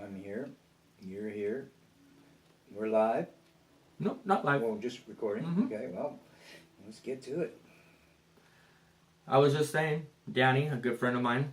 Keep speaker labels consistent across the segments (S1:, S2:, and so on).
S1: I'm here. You're here. We're live.
S2: Nope, not live.
S1: Well, just recording.
S2: Mhm.
S1: Okay, well, let's get to it.
S2: I was just saying, Danny, a good friend of mine,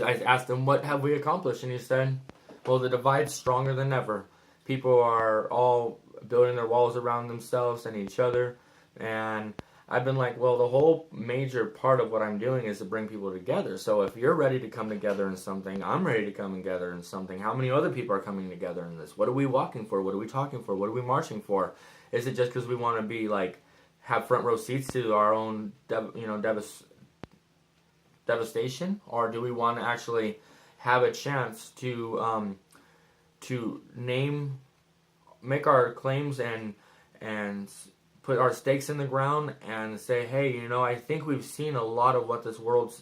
S2: I asked him, what have we accomplished? And he said, well, the divide's stronger than ever. People are all building their walls around themselves and each other. And I've been like, well, the whole major part of what I'm doing is to bring people together. So if you're ready to come together in something, I'm ready to come together in something. How many other people are coming together in this? What are we walking for? What are we talking for? What are we marching for? Is it just because we want to be like, have front row seats to our own, devastation, or do we want to actually have a chance to make our claims and put our stakes in the ground and say, hey, I think we've seen a lot of what this world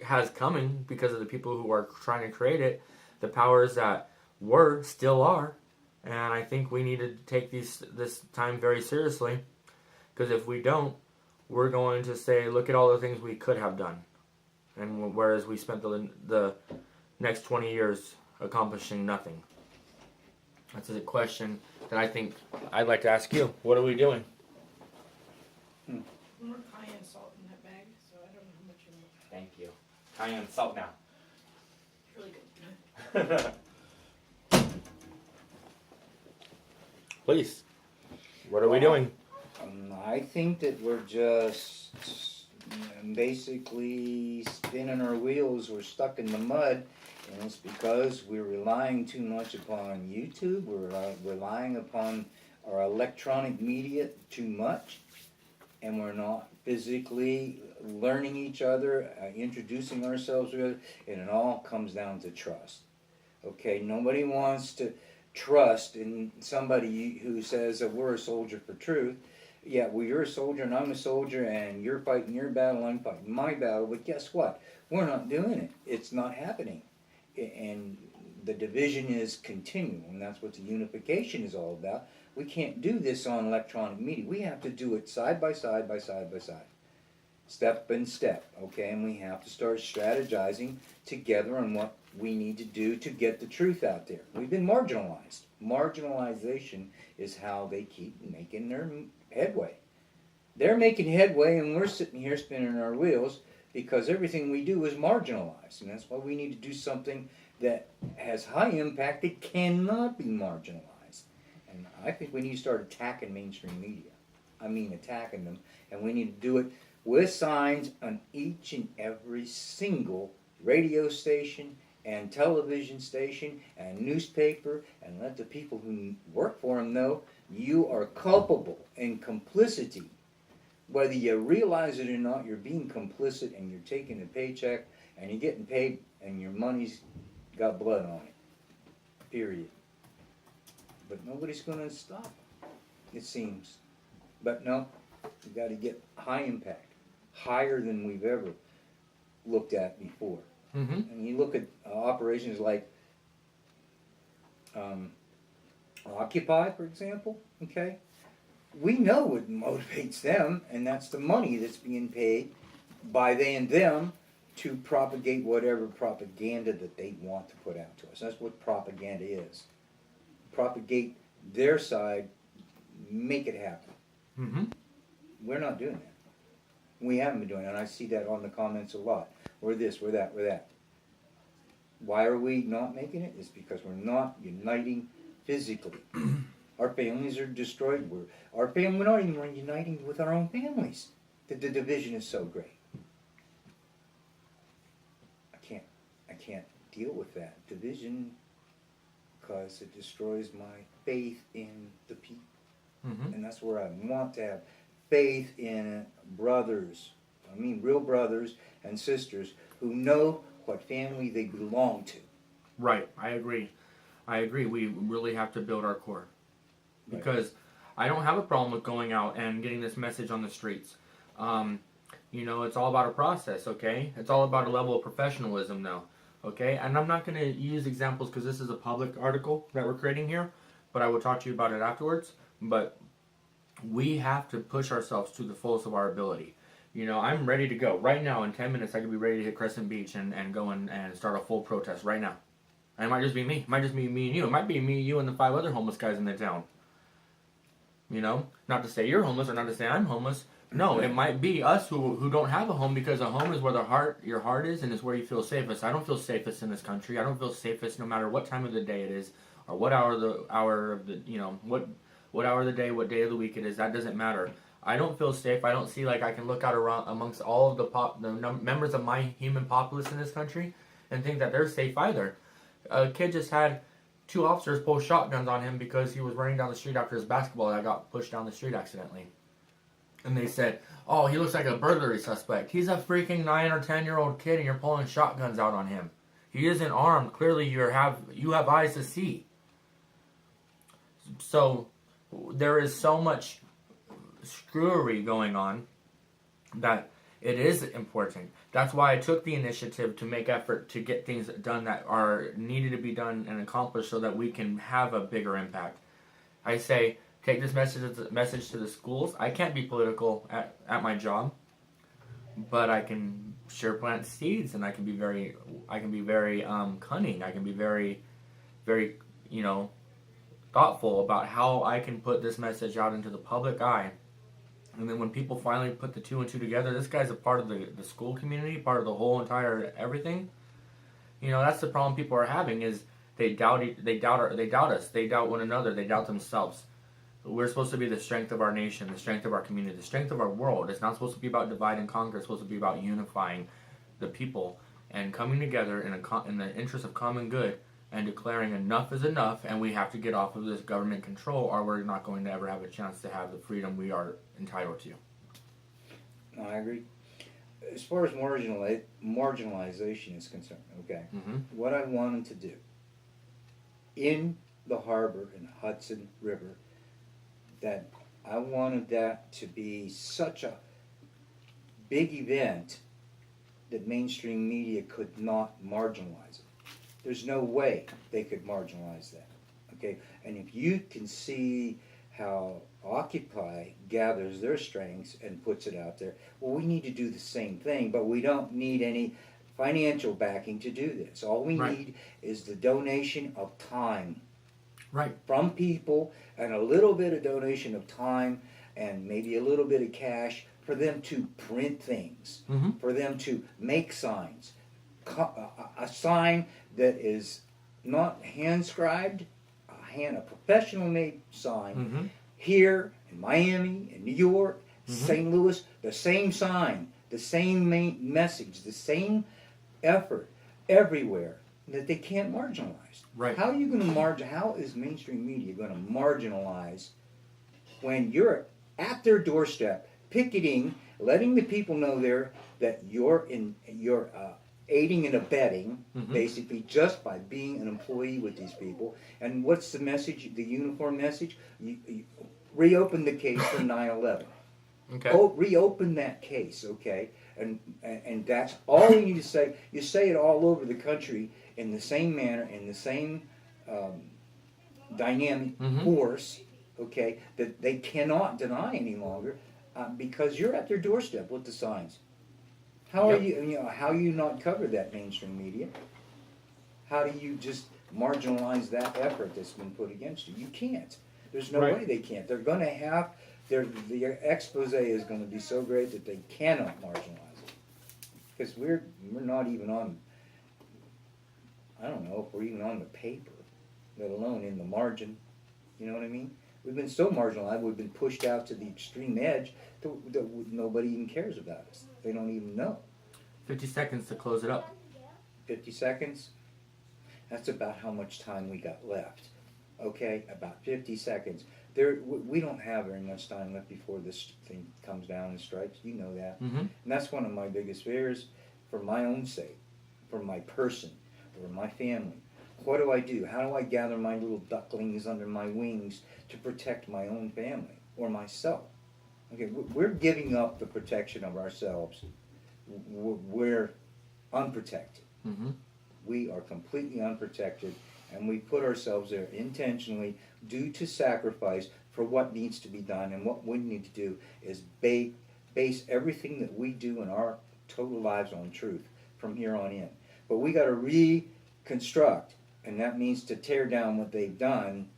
S2: has coming because of the people who are trying to create it, the powers that were, still are, and I think we need to take this time very seriously, because if we don't, we're going to say, look at all the things we could have done. And whereas we spent the next 20 years accomplishing nothing. That's a question that I think I'd like to ask you. What are we doing?
S3: More cayenne salt in that bag, so I don't know how much you want.
S2: Thank you. Cayenne salt now.
S3: It's really good.
S2: Please. What are we doing?
S1: I think that we're just basically spinning our wheels. We're stuck in the mud, and it's because we're relying too much upon YouTube. We're relying upon our electronic media too much, and we're not physically learning each other, introducing ourselves to each other, and it all comes down to trust. Okay, nobody wants to trust in somebody who says that we're a soldier for truth. Yeah, well, you're a soldier and I'm a soldier, and you're fighting your battle, I'm fighting my battle, but guess what? We're not doing it. It's not happening. And the division is continual, and that's what the unification is all about. We can't do this on electronic media. We have to do it side by side by side by side. Step by step, okay? And we have to start strategizing together on what we need to do to get the truth out there. We've been marginalized. Marginalization is how they keep making their headway. They're making headway, and we're sitting here spinning our wheels because everything we do is marginalized. And that's why we need to do something that has high impact that cannot be marginalized. And I think we need to start attacking mainstream media. I mean attacking them. And we need to do it with signs on each and every single radio station and television station and newspaper, and let the people who work for them know you are culpable in complicity. Whether you realize it or not, you're being complicit, and you're taking a paycheck and you're getting paid and your money's got blood on it. Period. But nobody's going to stop, it seems. But no, we've got to get high impact, higher than we've ever looked at before.
S2: Mm-hmm.
S1: And you look at operations like Occupy, for example, okay? We know what motivates them, and that's the money that's being paid by they and them to propagate whatever propaganda that they want to put out to us. That's what propaganda is. Propagate their side, make it happen.
S2: Mm-hmm.
S1: We're not doing that. We haven't been doing it, and I see that on the comments a lot. We're this, we're that, we're that. Why are we not making it? It's because we're not uniting physically. Our families are destroyed. We're not even uniting with our own families. The division is so great. I can't deal with that division because it destroys my faith in the people.
S2: Mm-hmm.
S1: And that's where I want to have faith in brothers. I mean real brothers and sisters who know what family they belong to.
S2: Right, I agree. We really have to build our core. Because I don't have a problem with going out and getting this message on the streets. It's all about a process, okay? It's all about a level of professionalism now, okay? And I'm not going to use examples because this is a public article that we're creating here, but I will talk to you about it afterwards. But we have to push ourselves to the fullest of our ability. I'm ready to go. Right now, in 10 minutes, I could be ready to hit Crescent Beach and go and start a full protest right now. And it might just be me. It might just be me and you. It might be me, you, and the 5 other homeless guys in the town. You know? Not to say you're homeless or not to say I'm homeless. No, it might be us who don't have a home, because a home is where your heart is, and it's where you feel safest. I don't feel safest in this country. I don't feel safest no matter what time of the day it is, or what hour of the what hour of the day, what day of the week it is. That doesn't matter. I don't feel safe. I don't see like I can look out around amongst all of the members of my human populace in this country and think that they're safe either. A kid just had 2 officers pull shotguns on him because he was running down the street after his basketball that got pushed down the street accidentally. And they said, "Oh, he looks like a burglary suspect. He's a freaking 9 or 10-year-old kid, and you're pulling shotguns out on him. He isn't armed. Clearly, you have eyes to see." So there is so much screwery going on that it is important. That's why I took the initiative to make effort to get things done that are needed to be done and accomplished, so that we can have a bigger impact. I say, take this message to the schools. I can't be political at my job, but I can sure plant seeds, and I can be very cunning. I can be very, very, thoughtful about how I can put this message out into the public eye. And then when people finally put the 2 and 2 together, this guy's a part of the school community, part of the whole entire everything. That's the problem people are having, is they doubt us. They doubt one another. They doubt themselves. We're supposed to be the strength of our nation, the strength of our community, the strength of our world. It's not supposed to be about divide and conquer. It's supposed to be about unifying the people and coming together in the interest of common good and declaring enough is enough, and we have to get off of this government control, or we're not going to ever have a chance to have the freedom we are entitled to.
S1: I agree. As far as marginalization is concerned, okay, what I wanted to do in the harbor in the Hudson River, that I wanted that to be such a big event that mainstream media could not marginalize it. There's no way they could marginalize that, okay? And if you can see how Occupy gathers their strengths and puts it out there, well, we need to do the same thing, but we don't need any financial backing to do this. All we need is the donation of time from people, and a little bit of donation of time, and maybe a little bit of cash for them to print things, for them to make signs. A sign that is not hand-scribed, a professional-made sign. Here in Miami, in New York, St. Louis, the same sign, the same message, the same effort everywhere, that they can't marginalize.
S2: Right.
S1: How are you going to how is mainstream media going to marginalize when you're at their doorstep, picketing, letting the people know there that you're aiding and abetting, basically, just by being an employee with these people? And what's the message, the uniform message? You reopen the case for 9/11.
S2: Okay.
S1: Reopen that case, okay? And that's all you need to say. You say it all over the country in the same manner, in the same dynamic force, okay, that they cannot deny any longer, because you're at their doorstep with the signs. How are how you not cover that mainstream media? How do you just marginalize that effort that's been put against you? You can't. There's no way they can't. They're going to have the expose is going to be so great that they cannot marginalize it, because we're not even on. I don't know if we're even on the paper, let alone in the margin. You know what I mean? We've been so marginalized. We've been pushed out to the extreme edge that nobody even cares about us. They don't even know.
S2: 50 seconds to close it up.
S1: 50 seconds? That's about how much time we got left. Okay, about 50 seconds. We don't have very much time left before this thing comes down and strikes. You know that. And that's one of my biggest fears, for my own sake, for my person, for my family. What do? How do I gather my little ducklings under my wings to protect my own family or myself? Okay, we're giving up the protection of ourselves. We're unprotected. We are completely unprotected, and we put ourselves there intentionally due to sacrifice for what needs to be done. And what we need to do is base everything that we do in our total lives on truth from here on in. But we got to reconstruct And that means to tear down what they've done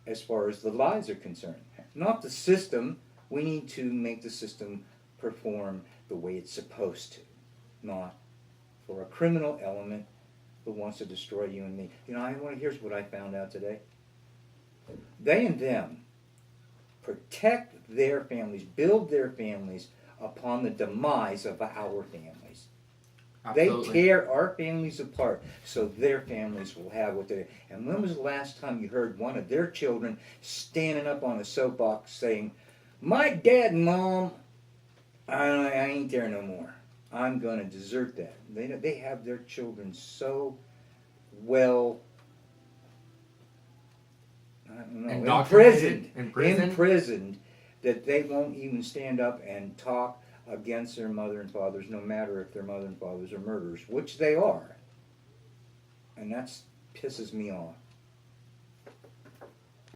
S1: as far as the lies are concerned. Not the system. We need to make the system perform the way it's supposed to. Not for a criminal element that wants to destroy you and me. You know, here's what I found out today. They and them protect their families, build their families upon the demise of our families.
S2: Absolutely.
S1: They tear our families apart so their families will have what they. And when was the last time you heard one of their children standing up on a soapbox saying, "My dad and mom, I ain't there no more. I'm going to desert that." They have their children so well, I don't know,
S2: Indoctrinated?
S1: imprisoned that they won't even stand up and talk against their mother and fathers, no matter if their mother and fathers are murderers, which they are. And that pisses me off.